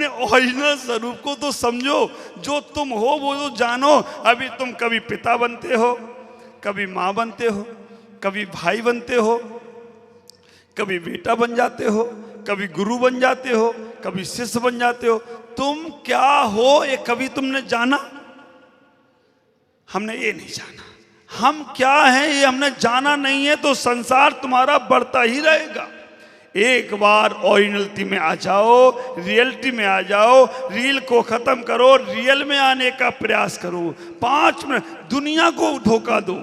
अपने ओरिजिनल स्वरूप को तो समझो, जो तुम हो वो तो जानो। अभी तुम कभी पिता बनते हो, कभी माँ बनते हो, कभी भाई बनते हो, कभी बेटा बन जाते हो, कभी गुरु बन जाते हो, कभी शिष्य बन जाते हो। तुम क्या हो ये कभी तुमने जाना? हमने ये नहीं जाना। हम क्या हैं ये हमने जाना नहीं है, तो संसार तुम्हारा बढ़ता ही रहेगा। एक बार ओरिजिनलिटी में आ जाओ, रियलिटी में आ जाओ, रील को खत्म करो, रियल में आने का प्रयास करो। 5 मिनट दुनिया को धोखा दो,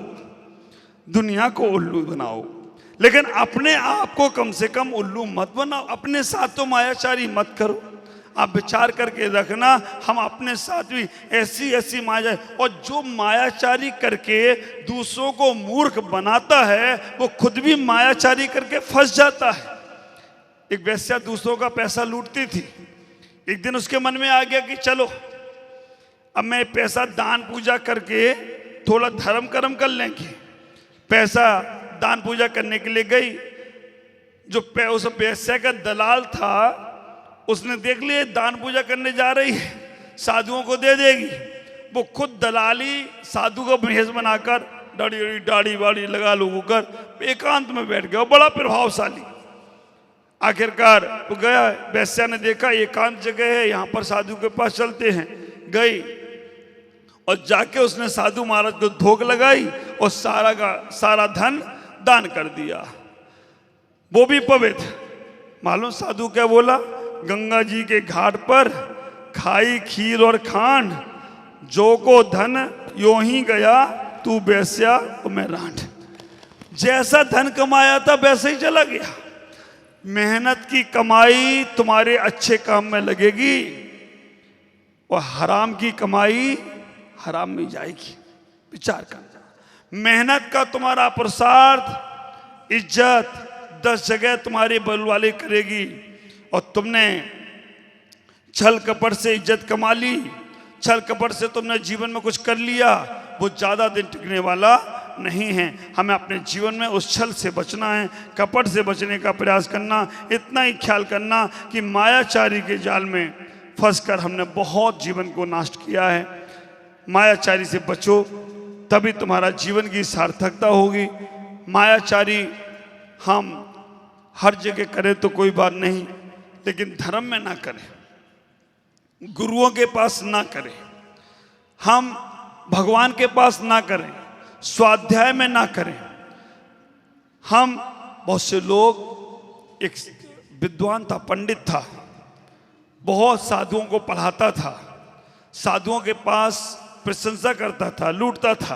दुनिया को उल्लू बनाओ, लेकिन अपने आप को कम से कम उल्लू मत बनाओ। अपने साथ तो मायाचारी मत करो। आप विचार करके रखना, हम अपने साथ भी ऐसी ऐसी माया, और जो मायाचारी करके दूसरों को मूर्ख बनाता है वो खुद भी मायाचारी करके फंस जाता है। एक वेश्या दूसरों का पैसा लूटती थी। एक दिन उसके मन में आ गया कि चलो अब मैं पैसा दान पूजा करके थोड़ा धर्म कर्म कर लेंगे। पैसा दान पूजा करने के लिए गई। जो उस वेश्या का दलाल था उसने देख लिया दान पूजा करने जा रही है, साधुओं को दे देगी। वो खुद दलाली साधु का भेष बनाकर दाढ़ी वाड़ी लगा लोगों कर एकांत में बैठ गया, बड़ा प्रभावशाली। आखिरकार वो गया, वैश्या ने देखा एकांत जगह है, यहाँ पर साधु के पास चलते हैं। गई और जाके उसने साधु महाराज को धोख लगाई और सारा का सारा धन दान कर दिया। वो भी पवित्र। मालूम साधु क्या बोला? गंगा जी के घाट पर खाई खीर और खांड, जो को धन यो ही गया, तू वैश्या और मैं रांड। जैसा धन कमाया था वैसे ही चला गया। मेहनत की कमाई तुम्हारे अच्छे काम में लगेगी और हराम की कमाई हराम में जाएगी। विचार करना। मेहनत का तुम्हारा पुरुषार्थ इज्जत 10 जगह तुम्हारी बलवाली करेगी, और तुमने छल कपट से इज्जत कमा ली, छल कपट से तुमने जीवन में कुछ कर लिया, वो ज्यादा दिन टिकने वाला नहीं है। हमें अपने जीवन में उस छल से बचना है, कपट से बचने का प्रयास करना। इतना ही ख्याल करना कि मायाचारी के जाल में फंसकर हमने बहुत जीवन को नष्ट किया है। मायाचारी से बचो, तभी तुम्हारा जीवन की सार्थकता होगी। मायाचारी हम हर जगह करें तो कोई बात नहीं, लेकिन धर्म में ना करें, गुरुओं के पास ना करें, हम भगवान के पास ना करें, स्वाध्याय में ना करें। हम बहुत से लोग, एक विद्वान था, पंडित था, बहुत साधुओं को पढ़ाता था, साधुओं के पास प्रशंसा करता था, लूटता था,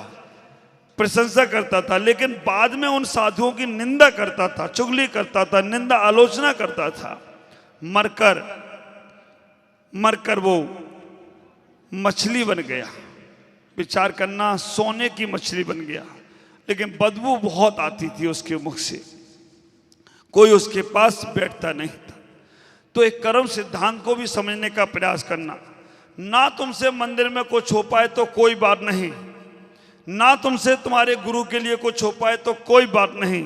प्रशंसा करता था, लेकिन बाद में उन साधुओं की निंदा करता था, चुगली करता था, निंदा आलोचना करता था। मरकर वो मछली बन गया। विचार करना, सोने की मछली बन गया, लेकिन बदबू बहुत आती थी उसके मुख से, कोई उसके पास बैठता नहीं था। तो एक कर्म सिद्धांत को भी समझने का प्रयास करना। ना तुमसे मंदिर में कुछ हो पाए तो कोई बात नहीं, ना तुमसे तुम्हारे गुरु के लिए कुछ हो पाए तो कोई बात नहीं,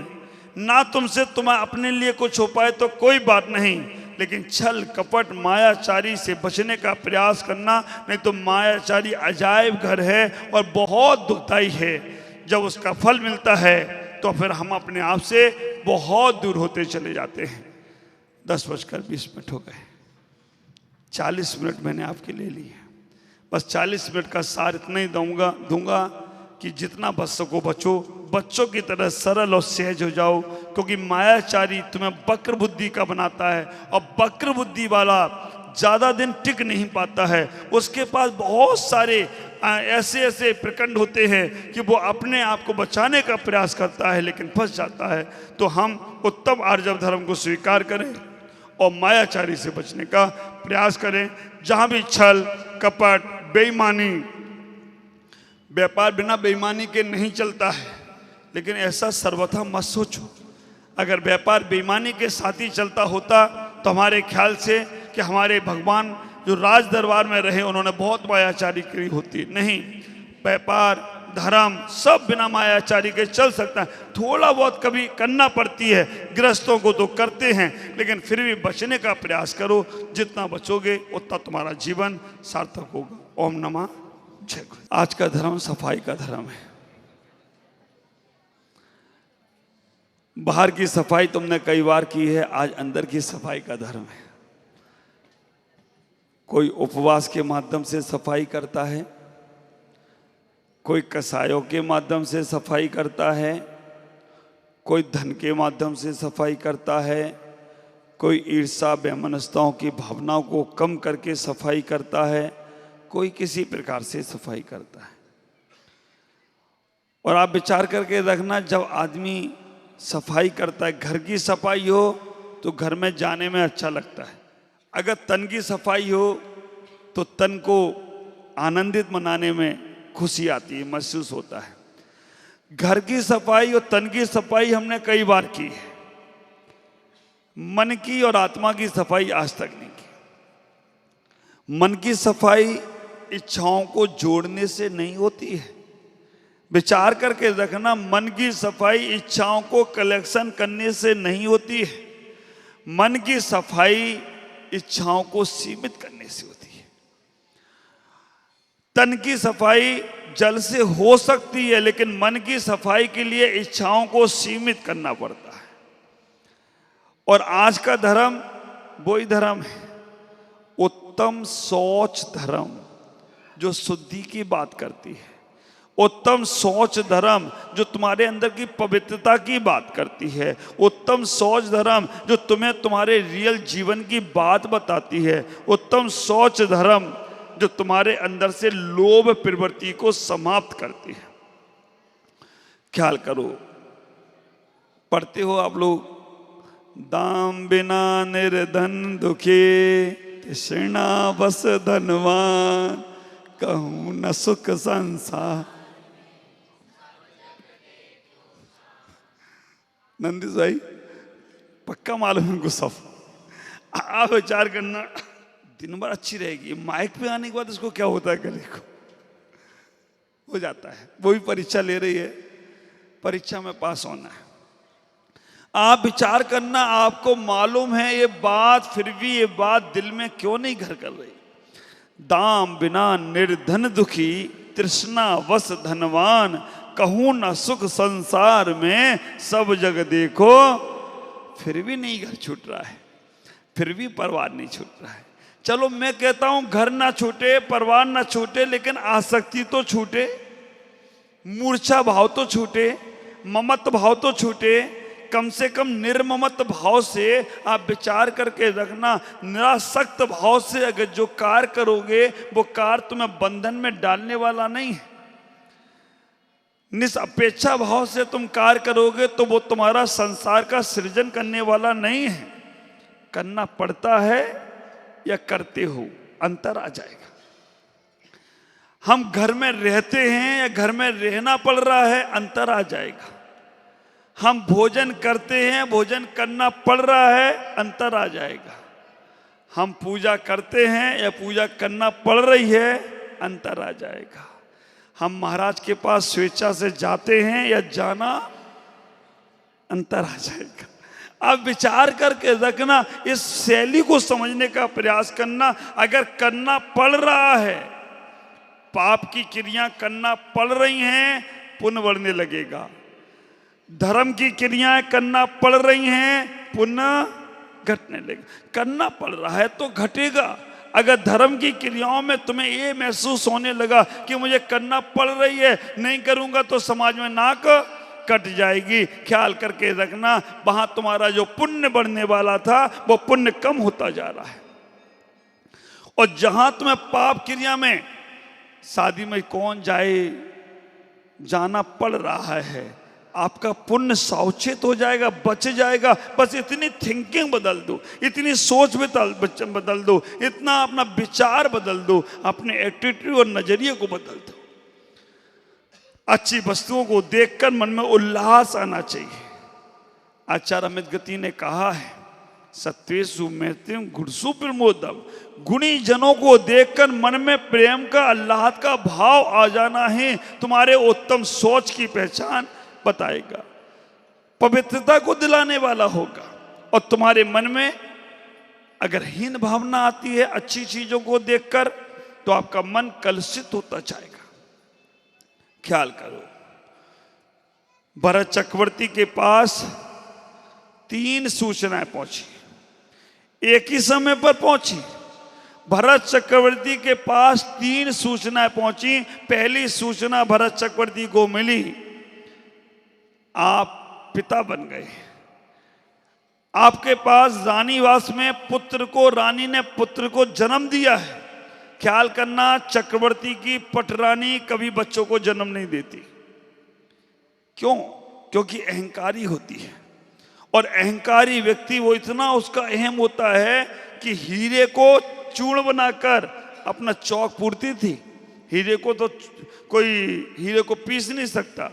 ना तुमसे तुम्हें अपने लिए कुछ हो पाए तो कोई बात नहीं, लेकिन छल कपट मायाचारी से बचने का प्रयास करना। नहीं तो मायाचारी अजायब घर है और बहुत दुखदाई है। जब उसका फल मिलता है तो फिर हम अपने आप से बहुत दूर होते चले जाते हैं। 10:20 हो गए। 40 मिनट मैंने आपके ले लिए। बस 40 मिनट का सार इतना ही दूंगा कि जितना बच सको बचो, बच्चों की तरह सरल और सहज हो जाओ, क्योंकि मायाचारी तुम्हें वक्र बुद्धि का बनाता है, और वक्र बुद्धि वाला ज़्यादा दिन टिक नहीं पाता है। उसके पास बहुत सारे ऐसे प्रकंड होते हैं कि वो अपने आप को बचाने का प्रयास करता है, लेकिन फंस जाता है। तो हम उत्तम आर्जव धर्म को स्वीकार करें और मायाचारी से बचने का प्रयास करें। जहाँ भी छल कपट बेईमानी, व्यापार बिना बेईमानी के नहीं चलता है, लेकिन ऐसा सर्वथा मत सोचो। अगर व्यापार बेईमानी के साथ ही चलता होता तो हमारे ख्याल से कि हमारे भगवान जो राज दरबार में रहे उन्होंने बहुत मायाचारी करी होती। नहीं, व्यापार धर्म सब बिना मायाचारी के चल सकता है। थोड़ा बहुत कभी करना पड़ती है, गृहस्थों को तो करते हैं, लेकिन फिर भी बचने का प्रयास करो। जितना बचोगे उतना तुम्हारा जीवन सार्थक होगा। ओम नमः जय गुरु। आज का धर्म सफाई का धर्म है। बाहर की सफाई तुमने कई बार की है, आज अंदर की सफाई का धर्म है। कोई उपवास के माध्यम से सफाई करता है, कोई कसायों के माध्यम से सफाई करता है, कोई धन के माध्यम से सफाई करता है, कोई ईर्ष्या वैमनस्यताओं की भावनाओं को कम करके सफाई करता है, कोई किसी प्रकार से सफाई करता है। और आप विचार करके रखना, जब आदमी सफाई करता है, घर की सफाई हो तो घर में जाने में अच्छा लगता है। अगर तन की सफाई हो तो तन को आनंदित मनाने में खुशी आती है, महसूस होता है। घर की सफाई और तन की सफाई हमने कई बार की है, मन की और आत्मा की सफाई आज तक नहीं की। मन की सफाई इच्छाओं को जोड़ने से नहीं होती है। विचार करके रखना, मन की सफाई इच्छाओं को कलेक्शन करने से नहीं होती है। मन की सफाई इच्छाओं को सीमित करने से होती है। तन की सफाई जल से हो सकती है, लेकिन मन की सफाई के लिए इच्छाओं को सीमित करना पड़ता है। और आज का धर्म वही धर्म है, उत्तम शौच धर्म, जो शुद्धि की बात करती है। उत्तम शौच धर्म जो तुम्हारे अंदर की पवित्रता की बात करती है। उत्तम शौच धर्म जो तुम्हें तुम्हारे रियल जीवन की बात बताती है। उत्तम शौच धर्म जो तुम्हारे अंदर से लोभ प्रवृत्ति को समाप्त करती है। ख्याल करो, पढ़ते हो आप लोग, दाम बिना निर्धन दुखी, तृष्णा बस धनवान, कहूं न सुख संसार। नंदी भाई पक्का मालूम है उनको सब। आप विचार करना, दिन भर अच्छी रहेगी, माइक पे आने के बाद इसको क्या होता है, गले को हो जाता है। वो भी परीक्षा ले रही है, परीक्षा में पास होना है। आप विचार करना, आपको मालूम है ये बात, फिर भी ये बात दिल में क्यों नहीं घर कर रही। दाम बिना निर्धन दुखी, तृष्णा वश धनवान, कहूं न सुख संसार में, सब जग देखो फिर भी नहीं घर छूट रहा है, फिर भी परिवार नहीं छूट रहा है। चलो मैं कहता हूं घर ना छूटे, परिवार ना छूटे, लेकिन आसक्ति तो छूटे, मूर्छा भाव तो छूटे, ममत्व भाव तो छूटे। कम से कम निर्ममत भाव से आप विचार करके रखना, निरासक्त भाव से अगर जो कार्य करोगे वो कार्य तुम्हें बंधन में डालने वाला नहीं है। निष्अपेक्षा भाव से तुम कार्य करोगे तो वो तुम्हारा संसार का सृजन करने वाला नहीं है। करना पड़ता है या करते हो, अंतर आ जाएगा। हम घर में रहते हैं या घर में रहना पड़ रहा है, अंतर आ जाएगा। हम भोजन करते हैं, भोजन करना पड़ रहा है, अंतर आ जाएगा। हम पूजा करते हैं या पूजा करना पड़ रही है, अंतर आ जाएगा। हम महाराज के पास स्वेच्छा से जाते हैं या जाना, अंतर आ जाएगा। अब विचार करके रखना, इस शैली को समझने का प्रयास करना। अगर करना पड़ रहा है, पाप की क्रिया करना पड़ रही हैं, पुण्य बढ़ने लगेगा। धर्म की क्रियाएं करना पड़ रही हैं, पुण्य घटने लगेगा। करना पड़ रहा है तो घटेगा। अगर धर्म की क्रियाओं में तुम्हें ये महसूस होने लगा कि मुझे करना पड़ रही है, नहीं करूंगा तो समाज में नाक कट जाएगी, ख्याल करके रखना, वहां तुम्हारा जो पुण्य बढ़ने वाला था वो पुण्य कम होता जा रहा है। और जहां तुम्हें पाप क्रिया में, शादी में कौन जाए, जाना पड़ रहा है, आपका पुण्य सावचेत हो जाएगा, बच जाएगा। बस इतनी थिंकिंग बदल दो, इतनी सोच बदल दो, इतना अपना विचार बदल दो, अपने एटीट्यूड और नजरिए को बदल दो। अच्छी वस्तुओं को देखकर मन में उल्लास आना चाहिए। आचार्य अमित गति ने कहा है, सत्वेषु मैत्रीम गुणसु प्रमोदम। गुणी जनों को देखकर मन में प्रेम का, अल्लाहत का भाव आ जाना है तुम्हारे उत्तम सोच की पहचान बताएगा, पवित्रता को दिलाने वाला होगा। और तुम्हारे मन में अगर हीन भावना आती है अच्छी चीजों को देखकर, तो आपका मन कलुषित होता जाएगा। ख्याल करो, भरत चक्रवर्ती के पास 3 सूचनाएं पहुंची, एक ही समय पर पहुंची। भरत चक्रवर्ती के पास 3 सूचनाएं पहुंची। पहली सूचना भरत चक्रवर्ती को मिली, आप पिता बन गए। आपके पास रानीवास में पुत्र को, रानी ने पुत्र को जन्म दिया है। ख्याल करना, चक्रवर्ती की पटरानी कभी बच्चों को जन्म नहीं देती। क्यों? क्योंकि अहंकारी होती है, और अहंकारी व्यक्ति वो इतना उसका अहम होता है कि हीरे को चूर्ण बनाकर अपना चौक पूरती थी। हीरे को तो कोई हीरे को पीस नहीं सकता।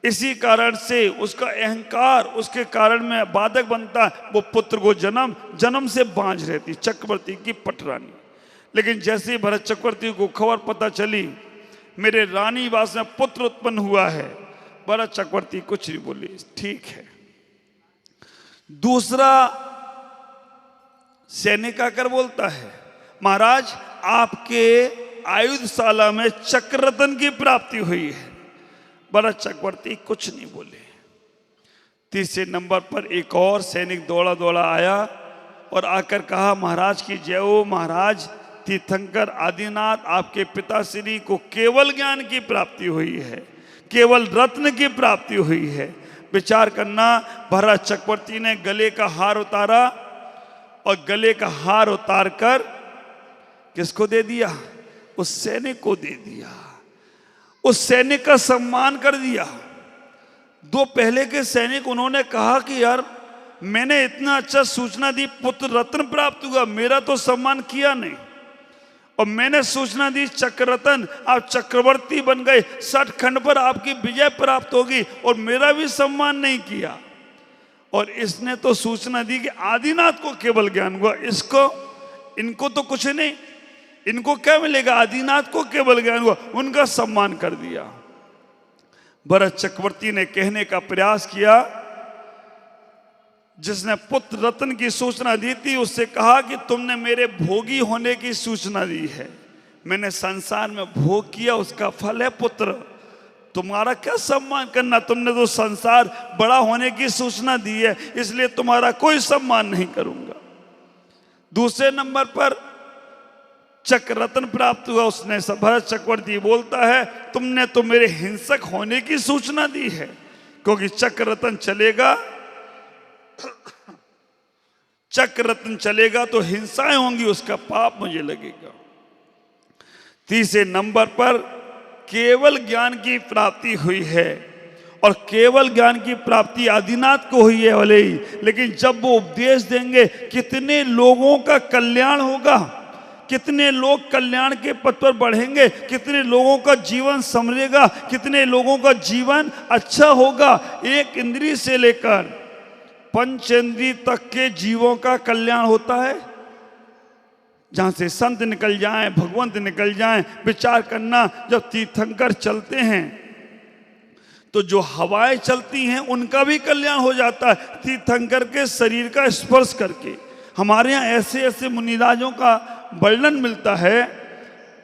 इसी कारण से उसका अहंकार उसके कारण में बाधक बनता। वो पुत्र को जन्म से बांझ रहती चक्रवर्ती की पटरानी। लेकिन जैसे ही भरत चक्रवर्ती को खबर पता चली मेरे रानीवास में पुत्र उत्पन्न हुआ है, भरत चक्रवर्ती कुछ नहीं बोली, ठीक है। दूसरा सैनिक आकर बोलता है, महाराज आपके आयुधशाला में चक्ररत्न की प्राप्ति हुई है। भरत चक्रवर्ती कुछ नहीं बोले। तीसरे नंबर पर एक और सैनिक दौड़ा दौड़ा आया और आकर कहा, महाराज की जय हो। महाराज तीर्थंकर आदिनाथ आपके पिताश्री को केवल ज्ञान की प्राप्ति हुई है, केवल रत्न की प्राप्ति हुई है। विचार करना, भरत चक्रवर्ती ने गले का हार उतारा और गले का हार उतार कर किसको दे दिया? उस सैनिक को दे दिया। उस सैनिक का सम्मान कर दिया। 2 पहले के सैनिक उन्होंने कहा कि यार मैंने इतना अच्छा सूचना दी, पुत्र रत्न प्राप्त हुआ, मेरा तो सम्मान किया नहीं। और मैंने सूचना दी चक्ररत्न, आप चक्रवर्ती बन गए, 60 खंड पर आपकी विजय प्राप्त होगी, और मेरा भी सम्मान नहीं किया। और इसने तो सूचना दी कि आदिनाथ को केवल ज्ञान हुआ, इनको तो कुछ नहीं, इनको क्या मिलेगा? आदिनाथ को केवल ज्ञान हुआ, उनका सम्मान कर दिया। भरत चक्रवर्ती ने कहने का प्रयास किया, जिसने पुत्र रत्न की सूचना दी थी उससे कहा कि तुमने मेरे भोगी होने की सूचना दी है, मैंने संसार में भोग किया, उसका फल है पुत्र, तुम्हारा क्या सम्मान करना? तुमने तो संसार बड़ा होने की सूचना दी है, इसलिए तुम्हारा कोई सम्मान नहीं करूंगा। दूसरे नंबर पर चक्ररत्न प्राप्त हुआ, उसने भरत चक्रवर्ती बोलता है, तुमने तो मेरे हिंसक होने की सूचना दी है, क्योंकि चक्ररत्न चलेगा तो हिंसाएं होंगी, उसका पाप मुझे लगेगा। तीसरे नंबर पर केवल ज्ञान की प्राप्ति हुई है, और केवल ज्ञान की प्राप्ति आदिनाथ को हुई है भले ही, लेकिन जब वो उपदेश देंगे कितने लोगों का कल्याण होगा, कितने लोग कल्याण के पथ पर बढ़ेंगे, कितने लोगों का जीवन संवरेगा, कितने लोगों का जीवन अच्छा होगा। एक इंद्रिय से लेकर 5 इंद्रिय तक के जीवों का कल्याण होता है। जहां से संत निकल जाएं, भगवंत निकल जाएं। विचार करना, जब तीर्थंकर चलते हैं तो जो हवाएं चलती हैं उनका भी कल्याण हो जाता है तीर्थंकर के शरीर का स्पर्श करके। हमारे यहाँ ऐसे ऐसे मुनिराजों का वर्णन मिलता है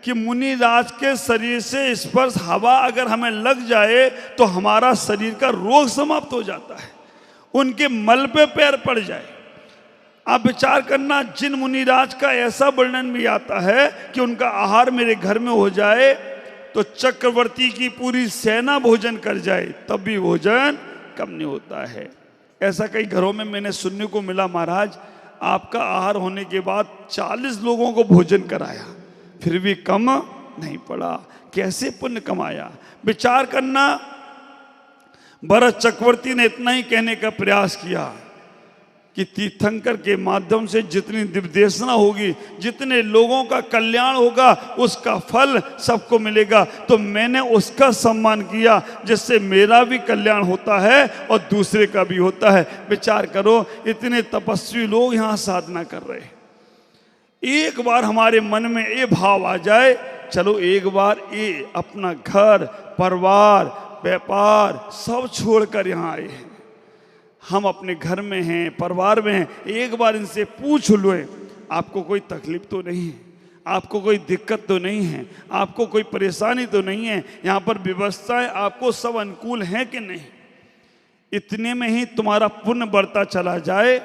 कि मुनिराज के शरीर से स्पर्श हवा अगर हमें लग जाए तो हमारा शरीर का रोग समाप्त हो जाता है, उनके मल पे पैर पड़ जाए। आप विचार करना, जिन मुनिराज का ऐसा वर्णन भी आता है कि उनका आहार मेरे घर में हो जाए तो चक्रवर्ती की पूरी सेना भोजन कर जाए, तब भी भोजन कम नहीं होता है। ऐसा कई घरों में मैंने सुनने को मिला, महाराज आपका आहार होने के बाद 40 लोगों को भोजन कराया, फिर भी कम नहीं पड़ा। कैसे पुण्य कमाया। विचार करना, भरत चक्रवर्ती ने इतना ही कहने का प्रयास किया कि तीर्थंकर के माध्यम से जितनी दिव्यदेशना होगी, जितने लोगों का कल्याण होगा, उसका फल सबको मिलेगा। तो मैंने उसका सम्मान किया जिससे मेरा भी कल्याण होता है और दूसरे का भी होता है। विचार करो, इतने तपस्वी लोग यहाँ साधना कर रहे हैं। एक बार हमारे मन में ये भाव आ जाए, चलो एक बार ये अपना घर परिवार व्यापार सब छोड़कर यहाँ आए हैं, हम अपने घर में हैं परिवार में हैं, एक बार इनसे पूछ लो, आपको कोई तकलीफ तो नहीं है, आपको कोई दिक्कत तो नहीं है, आपको कोई परेशानी तो नहीं है, यहाँ पर व्यवस्थाएं आपको सब अनुकूल हैं कि नहीं। इतने में ही तुम्हारा पुण्य बढ़ता चला जाए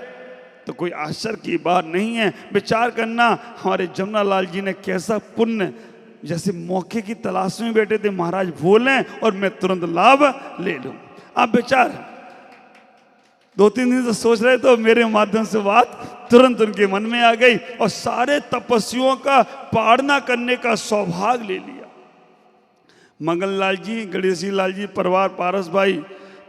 तो कोई आश्चर्य की बात नहीं है। विचार करना, हमारे जमुना लाल जी ने कैसा पुण्य, जैसे मौके की तलाश में बैठे थे, महाराज बोलें और मैं तुरंत लाभ ले लूं। आप विचार 2-3 दिन से सोच रहे तो मेरे माध्यम से बात तुरंत उनके मन में आ गई और सारे तपस्वियों का पाड़ना करने का सौभाग्य ले लिया। मंगल लाल जी, गणेशी लाल जी, परिवार पारस भाई,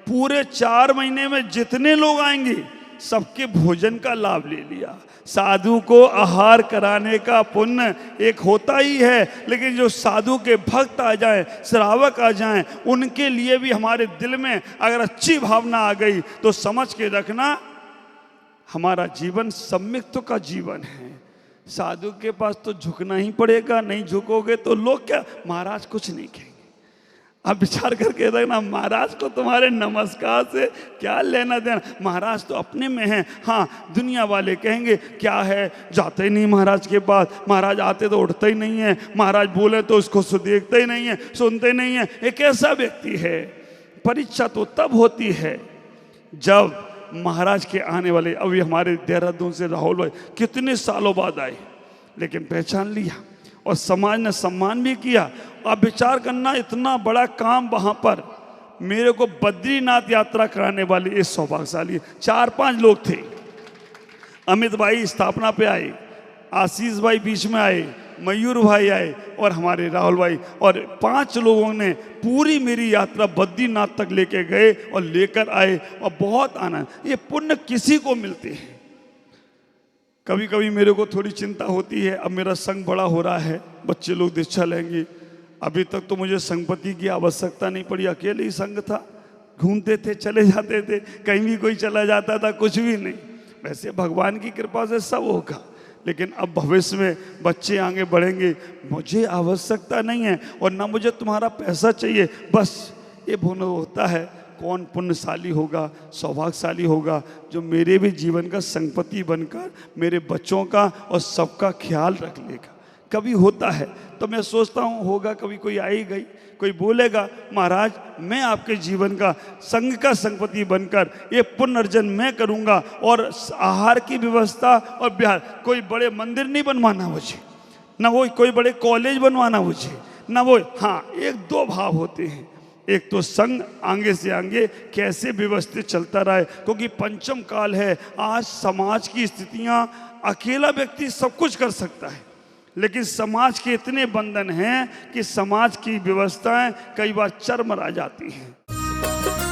पूरे 4 महीने में जितने लोग आएंगे सबके भोजन का लाभ ले लिया। साधु को आहार कराने का पुण्य एक होता ही है, लेकिन जो साधु के भक्त आ जाएं, श्रावक आ जाएं, उनके लिए भी हमारे दिल में अगर अच्छी भावना आ गई तो समझ के रखना हमारा जीवन सम्मिक्त्व का जीवन है। साधु के पास तो झुकना ही पड़ेगा, नहीं झुकोगे तो लोग क्या, महाराज कुछ नहीं कहेंगे। आप विचार करके देखना, महाराज को तुम्हारे नमस्कार से क्या लेना देना, महाराज तो अपने में हैं। हाँ, दुनिया वाले कहेंगे क्या है, जाते ही नहीं महाराज के पास, महाराज आते तो उठते ही नहीं है, महाराज बोले तो उसको देखते ही नहीं है, सुनते नहीं है। एक ऐसा व्यक्ति है। परीक्षा तो तब होती है जब महाराज के आने वाले, अभी हमारे देहरादून से राहुल भाई कितने सालों बाद आए, लेकिन पहचान लिया और समाज ने सम्मान भी किया। आप विचार करना, इतना बड़ा काम वहाँ पर मेरे को बद्रीनाथ यात्रा कराने वाले इस सौभाग्यशाली 4-5 लोग थे। अमित भाई स्थापना पे आए, आशीष भाई बीच में आए, मयूर भाई आए और हमारे राहुल भाई, और 5 लोगों ने पूरी मेरी यात्रा बद्रीनाथ तक लेके गए और लेकर आए और बहुत आनंद। ये पुण्य किसी को मिलते हैं। कभी कभी मेरे को थोड़ी चिंता होती है, अब मेरा संघ बड़ा हो रहा है, बच्चे लोग दीक्षा लेंगे। अभी तक तो मुझे संगपति की आवश्यकता नहीं पड़ी, अकेले ही संघ था, घूमते थे चले जाते थे, कहीं भी कोई चला जाता था, कुछ भी नहीं। वैसे भगवान की कृपा से सब होगा, लेकिन अब भविष्य में बच्चे आगे बढ़ेंगे, मुझे आवश्यकता नहीं है और ना मुझे तुम्हारा पैसा चाहिए। बस ये भूल होता है, कौन पुण्यशाली होगा, सौभाग्यशाली होगा जो मेरे भी जीवन का संपत्ति बनकर मेरे बच्चों का और सबका ख्याल रख लेगा। कभी होता है तो मैं सोचता हूँ होगा, कभी कोई आई गई, कोई बोलेगा महाराज मैं आपके जीवन का संघ का संपत्ति बनकर ये पुण्य अर्जन मैं करूँगा और आहार की व्यवस्था और बिहार, कोई बड़े मंदिर नहीं बनवाना मुझे, ना वो कोई बड़े कॉलेज बनवाना मुझे, ना वो। हाँ, 1-2 भाव होते हैं, एक तो संघ आगे से आगे कैसे व्यवस्थित चलता रहे, क्योंकि पंचम काल है। आज समाज की स्थितियां, अकेला व्यक्ति सब कुछ कर सकता है, लेकिन समाज के इतने बंधन हैं कि समाज की व्यवस्थाएं कई बार चरमरा जाती हैं।